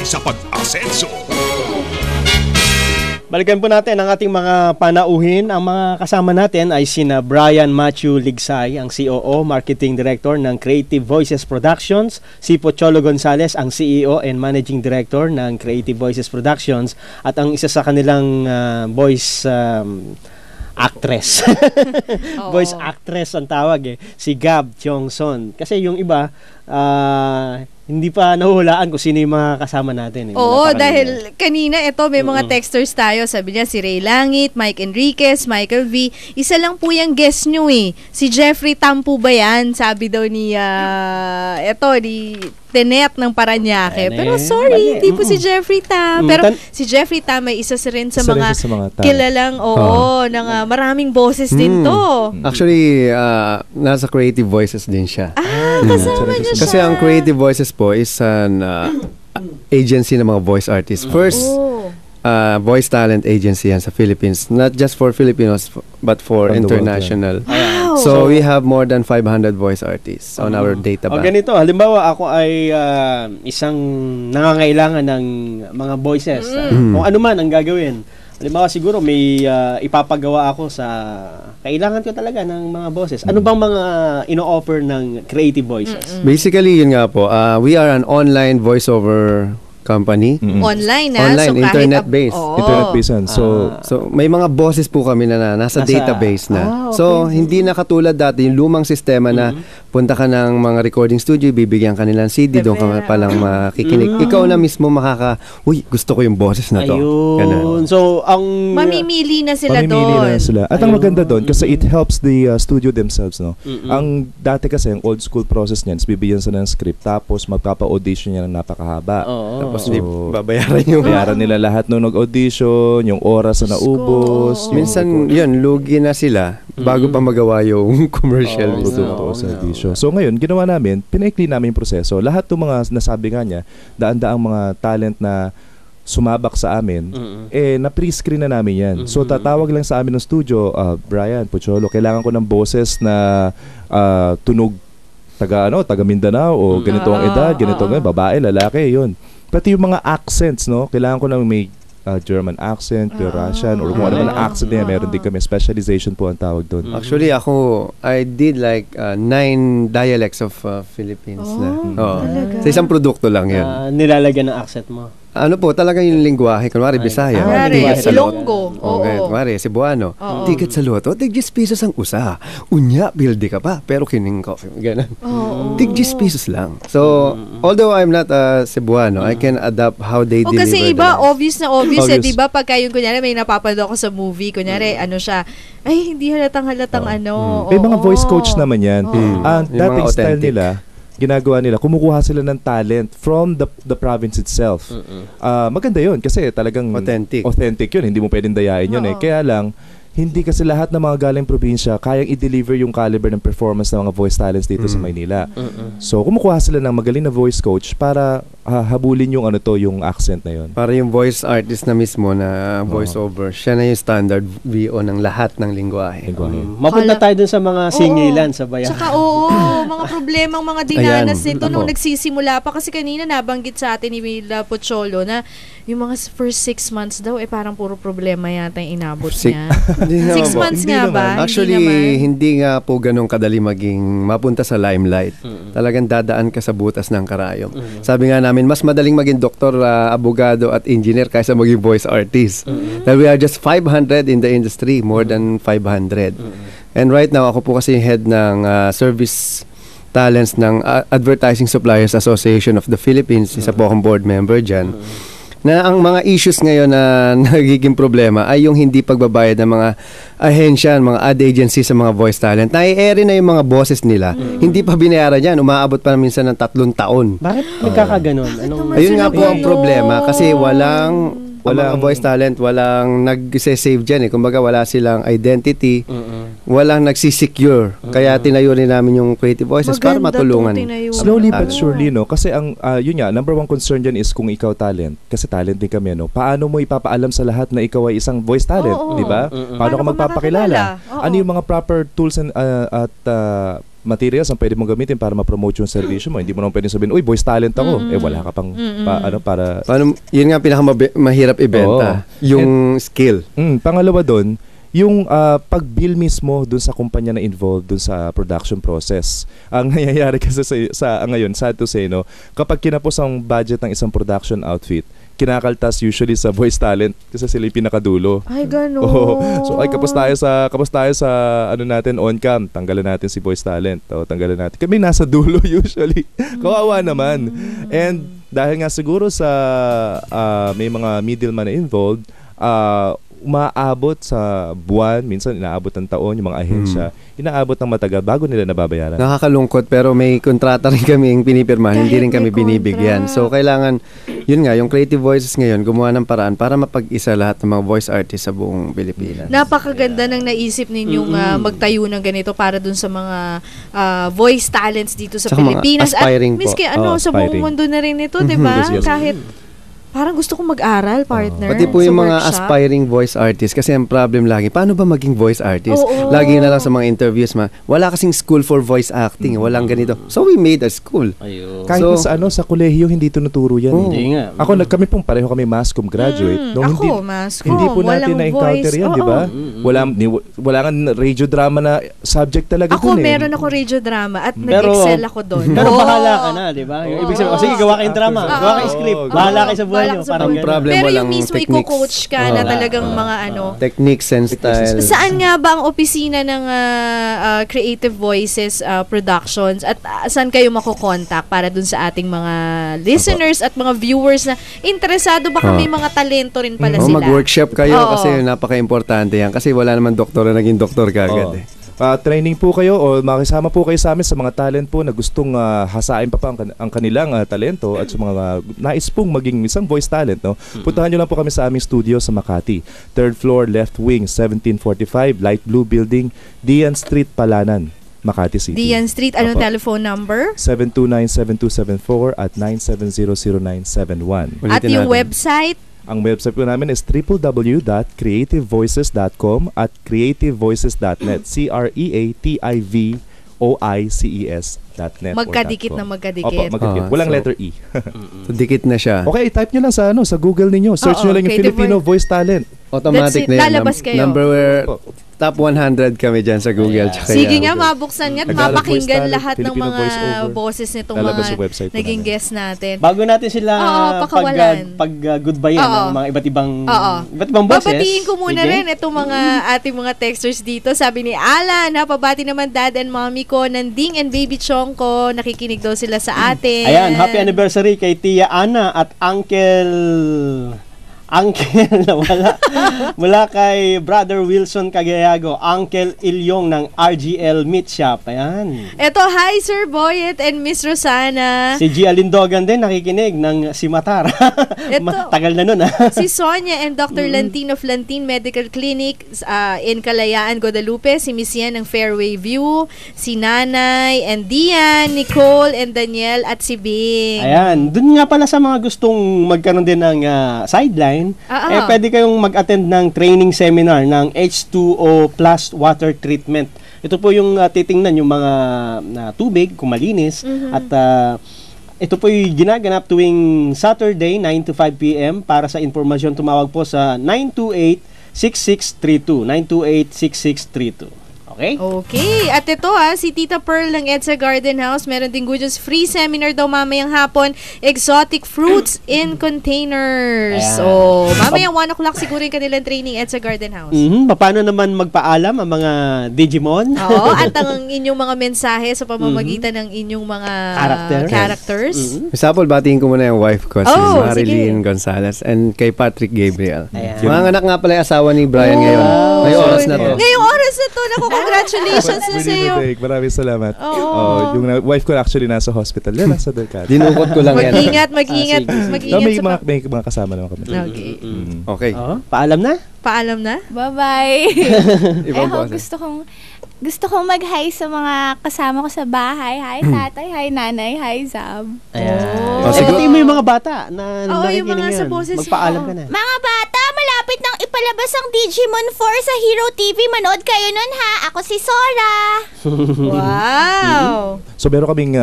sa pag-asenso. Balikan po natin ang ating mga panauhin. Ang mga kasama natin ay sina Brian Matthew Ligsay, ang COO, Marketing Director ng Creative Voices Productions, si Pocholo Gonzales, ang CEO and Managing Director ng Creative Voices Productions, at ang isa sa kanilang voice actress. Voice actress ang tawag si Gab Tiongson. Kasi yung iba, hindi pa nahuhulaan kung sino yung mga kasama natin. Oo, dahil kanina may mga texters tayo. Sabi niya si Ray Langit, Mike Enriquez, Michael V. Isa lang po yung guest nyo Si Jeffrey Tam po ba yan? Sabi daw ni Tenet ng Paranaque. Pero sorry, hindi po si Jeffrey Tam. Pero si Jeffrey Tam ay isa rin sa mga kilalang ng maraming boses din to. Actually, nasa Creative Voices din siya. Kasama niya siya. Kasi ang Creative Voices po is an agency ng mga voice artists. First voice talent agency yan sa Philippines. Not just for Filipinos, but for international. Wow. So we have more than 500 voice artists on our database. Ganito, halimbawa ako ay isang nangangailangan ng mga voices. Kung ano man ang gagawin. Halimbawa siguro may ipapagawa ako sa kailangan ko talaga ng mga boses. Ano bang mga ino-offer ng Creative Voices? Basically, yun nga po. We are an online voiceover company. Online Online, so internet-based. Internet-based yan. So may mga boses po kami na nasa database na. So, hindi na katulad dati yung lumang sistema na punta ka ng mga recording studio, bibigyan ka nilang CD, doon ka palang makikinig. Ikaw na mismo gusto ko yung boses na to. Ayun. So, ang mamimili na sila doon. At ang maganda doon, kasi it helps the studio themselves, no? Ang dati kasi, ang old school process niyan, bibigyan sila ng script, tapos magpapa-audition niya ng napakahaba. Tapos babayaran nila lahat nung nag-audition, yung oras na naubos. Minsan, yun, lugi na sila bago pa magawa yung commercial produkto sa audition. So ngayon, ginawa namin, pinaikli namin yung proseso. Lahat ng mga nasabi nga niya, daan-daang mga talent na sumabak sa amin, na-pre-screen na namin yan. So tatawag lang sa amin ng studio, Brian, Pocholo, kailangan ko ng boses na tunog taga Mindanao o ganito ang edad, ganito ang babae, lalaki, yun. Pati yung mga accents, no? Kailangan ko lang may German accent, Russian, or kung ano man accent niya, meron din kami. Specialization po ang tawag doon. Actually, I did like 9 dialects of Philippines na. Sa isang produkto lang yan. Nilalagyan ng accent mo. Ano po, talaga yung lingwahe. Kunwari, Bisaya. Ilonggo. Kunwari, Cebuano. Ticket sa loto, tig-10 pesos ang usa. Unya, bildi ka pa. Pero kining coffee. Ganun. Tig-10 pesos lang. So, although I'm not Cebuano, I can adapt how they deliver. Kasi iba, obvious na obvious. Diba, pagka yung kunyari, may napapanood ako sa movie, kunyari, hindi halatang May mga voice coach naman yan. Dating style nila, ginagawa nila, kumukuha sila ng talent from the province itself. Maganda yun kasi talagang authentic yun. Hindi mo pwedeng dayain yun Kaya lang, hindi kasi lahat ng mga galing probinsya kayang i-deliver yung caliber ng performance ng mga voice talents dito sa Maynila. So, kumukuha sila ng magaling na voice coach para habulin yung yung accent na yun. Para yung voice artist na mismo na voiceover, siya na yung standard VO ng lahat ng lingwahe. Mapunta tayo dun sa mga singilan sa bayan. Tsaka mga problemang mga dinanas nito nung nagsisimula pa. Kasi kanina nabanggit sa atin ni Mila Pocholo na yung mga first 6 months daw, parang puro problema yata yung inabot niya. 6 months nga ba? Actually, hindi nga po ganun kadali mapunta sa limelight. Talagang dadaan ka sa butas ng karayom. Sabi nga namin, mas madaling maging doktor, abogado at engineer kaysa maging voice artist. Dahil we are just 500 in the industry, more than 500. And right now, ako po kasi head ng service talents ng Advertising Suppliers Association of the Philippines. Isa po akong board member dyan. Na ang mga issues ngayon na nagiging problema ay yung hindi pagbabayad ng mga ahensya, mga ad agency sa mga voice talent. Nai-ere na yung mga boses nila. Hindi pa binayaran yan. Umaabot pa minsan ng 3 taon. Bakit nagkakaganon? Ayun nga po ang problema kasi walang voice talent, walang nag-save dyan Kumbaga wala silang identity, walang nagsisecure. Kaya tinayo rin namin yung Creative Voices para matulungan. Slowly but surely, no? Kasi yun nga, number 1 concern dyan is kung ikaw talent. Kasi talent din kami, no? Paano mo ipapaalam sa lahat na ikaw ay isang voice talent, di ba? Paano ka magpapakilala? Ano yung mga proper tools at materials ang pwede mong gamitin para ma-promote yung servisyo mo. Hindi mo naman pwedeng sabihin, uy, voice talent ako. Wala ka pang para... Paano, yun nga pinakamahirap ibenta. Yung skill. Pangalawa doon, yung pag-bill mismo dun sa kumpanya na involved dun sa production process. Ang nangyayari kasi sa ngayon, sad to say, no, kapag kinapos ang budget ng isang production outfit, kinakaltas usually sa voice talent kasi sila yung pinakadulo. Ay, gano'n. So, kapos tayo sa ano natin on cam, tanggalan natin si voice talent. Tanggalan natin. Kami nasa dulo usually. Kawawa naman. And dahil nga siguro sa may mga middleman na involved, umaabot sa buwan, minsan inaabot ng taon, yung mga ahensya, inaabot ng matagal bago nila nababayaran. Nakakalungkot pero may kontrata rin kami yung pinipirmahan, hindi rin kami binibigyan. So kailangan, yun nga, yung Creative Voices ngayon, gumawa ng paraan para mapag-isa lahat ng mga voice artists sa buong Pilipinas. Napakaganda ng naisip ninyong magtayo ng ganito para dun sa mga voice talents dito sa Tsaka mga Pilipinas. aspiring At miski po. sa buong Aspiring. mundo na rin ito, di ba? Yes. Kahit parang gusto kong mag-aral, partner. Pati po sa yung mga workshop. aspiring voice artists kasi ang problem lagi, paano ba maging voice artist? Oo. Lagi na lang sa mga interviews, wala kasing school for voice acting, walang ganito. So we made a school. Ayun. Kahit So- sa kolehiyo, hindi tinuturo yan. Hindi nga. Kami pong pareho kami Mascom graduate. Nung Ako, Mascom. Hindi po natin Walang na-encounter voice. yan, di ba? Wala nga radio drama na subject talaga Ako, dun eh. meron ako radio drama at Pero- nag-excel ako doon. Pero bahala ka na, di ba? Yung ibig sabihin, sige, gawa kayong drama, gawa kayong script, bahala kayo sa buhay Bahala nyo. ka sa Parang buhay. ganun. problem, Pero walang yung mismo techniques. i-coach ka na talagang mga Techniques and styles. Saan nga ba ang opisina ng Creative Voices Productions at saan kayo makokontak para dun sa ating mga listeners at mga viewers na interesado baka may mga talento rin pala sila? Mag-workshop kayo Oo. kasi napaka-importante yan. Kasi wala naman doktor na naging doktor kagad eh. Training po kayo o makisama po kayo sa amin sa mga talent po na gustong hasain pa ang kanilang talento at sa mga nais pong maging isang voice talent. No? Puntahan nyo lang po kami sa aming studio sa Makati. 3rd floor, left wing, 1745, Light Blue Building, Dian Street, Palanan, Makati City. Dian Street, anong Opo. telephone number? 729-7274 at 9700971. At Ulitin yung natin. website? Ang website po namin is www.creativevoices.com at creativevoices.net. creativoices.net. Magkadikit na magkadikit. Opo, magkadikit. Walang So, letter E. So, dikit na siya. Okay, type nyo lang sa Google ninyo. Search Oo, nyo lang yung Creative Filipino Voice Talent. Automatic That's it. na yan. Lalabas kayo. Top 100 kami dyan sa Google. Ayan. Tsaka Sige yan. nga, mabuksan nga at Tagalog voice mapakinggan talent, lahat ng Filipino mga voice-over. boses nitong Lalabas mga sa website po naging namin. guest natin. Bago natin sila pakawalan. pag-goodbye Oo. ng mga iba't ibang boses. Babatiin ko muna Sige. rin itong mga ating mga texters dito. Sabi ni Alan, pabati naman dad and mommy ko, Nanding and baby Chong ko. Nakikinig daw sila sa atin. Ayan, happy anniversary kay Tia Ana at Uncle na wala. Mula kay Brother Wilson Cagayago, Uncle Ilyong ng RGL Meat Shop. Ayan. Eto, hi Sir Boyet and Miss Rosana. Si Gia Lindogan din nakikinig ng Simatar. Ito. Tagal na nun Si Sonia and Dr. Lantin of Lantin Medical Clinic in Kalayaan, Guadalupe. Si Miss Yan ng Fairway View. Si Nanay and Dian, Nicole and Daniel at si Bing. Ayan, dun nga pala sa mga gustong magkaroon din ng sideline, pwede kayong mag-attend ng training seminar ng H2O plus water treatment. Ito po yung titingnan yung mga tubig, kung malinis, at ito po yung ginaganap tuwing Saturday, 9 to 5 p.m. Para sa informasyon, tumawag po sa 928-6632. 928-6632. Okay? Okay. At ito si Tita Pearl ng EDSA Garden House. Meron din good news. Free seminar daw mamayang hapon. Exotic fruits in containers. Ayan. So, mamayang 1 o'clock siguro yung kanilang training EDSA Garden House. Paano naman magpaalam ang mga Digimon? Oo. At ang inyong mga mensahe sa pamamagitan ng inyong mga characters. Example, batiin ko muna yung wife ko, si Oh, Marilyn sige. Gonzalez and kay Patrick Gabriel. Ayan. Mga anak nga pala yung asawa ni Brian ngayon. Ngayong oras na to. Ngayong oras na to. Naku, congratulations na sa iyo. Maraming salamat. Oo. Yung wife ko actually nasa hospital. Yan, nasa Delcado. Dinukot ko lang yan. Mag-ingat, sige. mag-ingat. May mga kasama naman kami. Okay. Okay. Paalam na? Paalam na? Bye-bye. Ibang Ako, boses. gusto kong mag-hi sa mga kasama ko sa bahay. Hi, tatay. Hi, nanay. Hi, Zab. Ayan. Oh. Siguro mo yung mga bata na Oo, yung nakikinig mga sa ngayon. boses. Magpaalam ka na. Mga bata, malapit malapit nang ipalabas ang Digimon 4 sa Hero TV. Manood kayo nun ha. Ako si Sora. Wow! So meron kaming,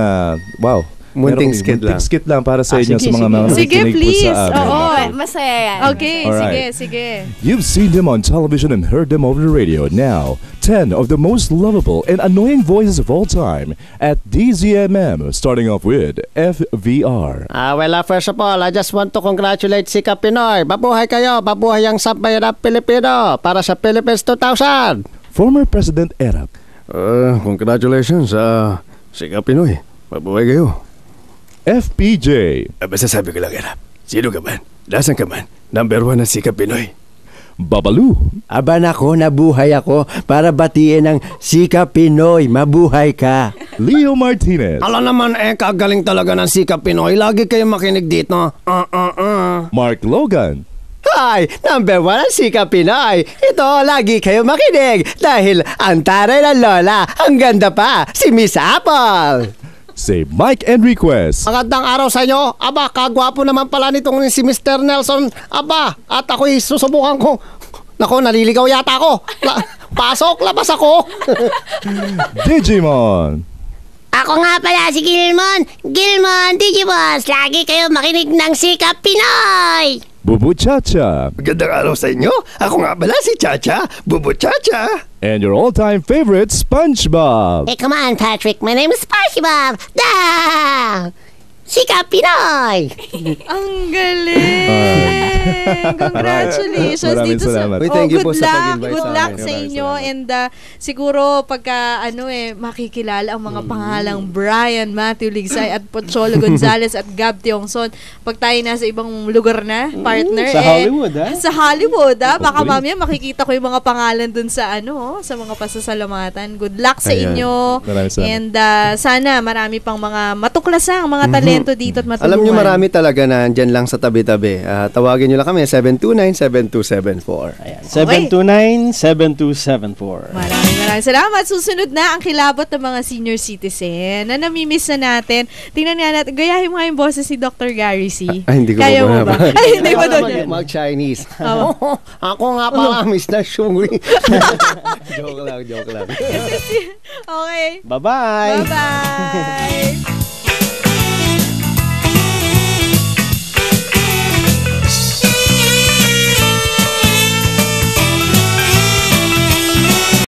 Munting meron kaming skit lang. munting skit lang para sa inyo sige, sa mga sige. Sige, nakikinig po please. sa amin. Oo. Masaya yan. Okay, Alright. sige. You've seen them on television and heard them over the radio. Now, 10 of the most lovable and annoying voices of all time at DZMM, starting off with FVR. First of all, I just want to congratulate Sika Pinoy. Mabuhay kayo, mabuhay ang sambayan ng Pilipino para sa Philippines 2000. Former President Erap. Congratulations sa Sika Pinoy. Mabuhay kayo. FPJ. Basta sabi ko lang, Erap. Sino ka man? Nasaan ka man? Number 1 na Sika Pinoy. Babalu. Aba nako, nabuhay ako para batiin ang Sika Pinoy. Mabuhay ka. Leo Martinez. Alam naman kagaling talaga ng Sika Pinoy. Lagi kayo makinig dito. Mark Logan. Hi! Number 1 ang Sika Pinoy. Ito, lagi kayo makinig dahil ang taray ng lola, ang ganda pa, si Miss Apple. Say Mike Enriquez. Magandang araw sa inyo. Aba, kagwapo naman pala nitong si Mr. Nelson. Aba, at ako'y susubukan ko. Nako, naliligaw yata ako. Pasok, labas ako. Digimon. Ako nga pala si Gilmon. Gilmon, Digimons, lagi kayo makinig ng Sika Pinoy. Bubu Chacha. Magandang araw sa inyo. Ako nga pala si Chacha, Bubu Chacha. And your all-time favorite, SpongeBob. Hey, come on, Patrick. My name is SpongeBob. Da! Sika Pinoy. Ang galing! Congratulations Maraming dito salamat. Uy, thank you po good sa luck. pag-invite Good sa luck amin. sa Maraming inyo. salamat. And siguro pagka makikilala ang mga pangalang Brian Matthew Ligsay at Pocholo Gonzales at Gab Tiongson. Pag tayo nasa ibang lugar na, partner. Sa Hollywood, ha? Sa Hollywood, ha? Baka Hopefully. mamaya makikita ko yung mga pangalan dun sa sa mga pasasalamatan. Good luck sa Ayan. inyo. Maraming salamat. And sana marami pang mga matuklasang mga talento dito at matulungan. Alam nyo, marami talaga na dyan lang sa tabi-tabi. Tawagin nyo lang kami, 729-7274. Ayan. 729-7274. Maraming salamat. Susunod na ang kilabot ng mga senior citizen na namimiss na natin. Tingnan nga natin. Gayahin mo nga yung boses ni Dr. Gary C. Hindi ko Kaya pa mo ba? Ay, hindi ba doon yan? Mag-Chinese. Ako nga pala, Miss na Shuri. Joke lang. Okay. Bye-bye! Bye-bye.